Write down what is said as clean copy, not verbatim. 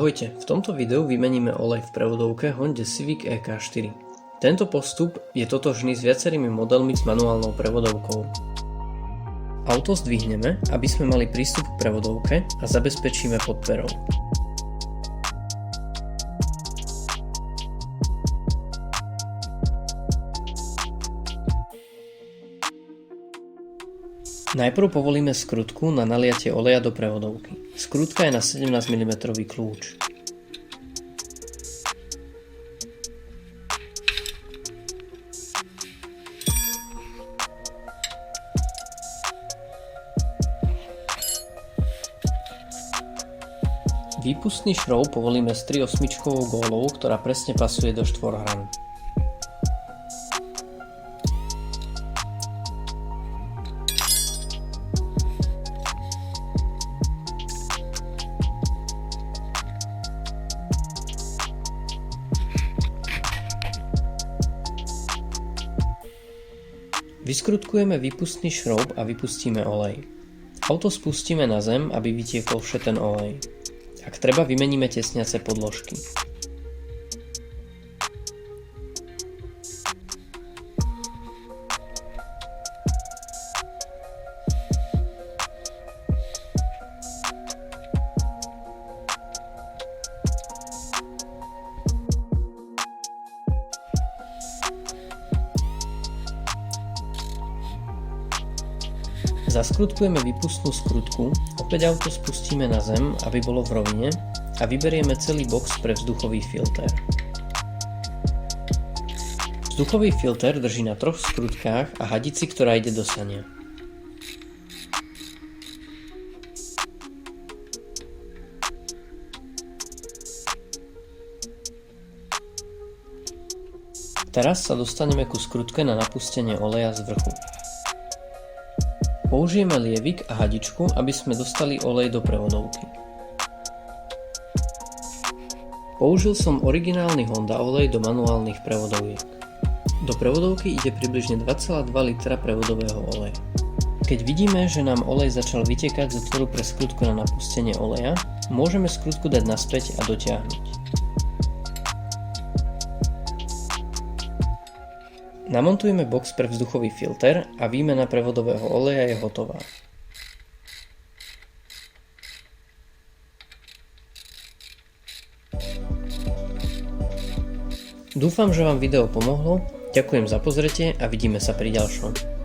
Ahojte, v tomto videu vymeníme olej v prevodovke Honda Civic EK4. Tento postup je totožný s viacerými modelmi s manuálnou prevodovkou. Auto zdvihneme, aby sme mali prístup k prevodovke a zabezpečíme podperou. Najprv povolíme skrutku na naliatie oleja do prevodovky. Skrutka je na 17 mm kľúč. Výpustný šroub povolíme s 3/8 góľou, ktorá presne pasuje do štvorhranu. Vyskrutkujeme výpustný šroub a vypustíme olej. Auto spustíme na zem, aby vytiekol všeten olej. Ak treba, vymeníme tesniace podložky. Zaskrutkujeme výpustnú skrutku, opäť auto spustíme na zem, aby bolo v rovine a vyberieme celý box pre vzduchový filter. Vzduchový filter drží na 3 skrutkách a hadici, ktorá ide do sania. Teraz sa dostaneme ku skrutke na napustenie oleja z vrchu. Použijeme lievik a hadičku, aby sme dostali olej do prevodovky. Použil som originálny Honda olej do manuálnych prevodoviek. Do prevodovky ide približne 2,2 litra prevodového oleja. Keď vidíme, že nám olej začal vytekať z otvoru pre skrutku na napustenie oleja, môžeme skrutku dať naspäť a dotiahnuť. Namontujeme box pre vzduchový filter a výmena prevodového oleja je hotová. Dúfam, že vám video pomohlo, ďakujem za pozretie a vidíme sa pri ďalšom.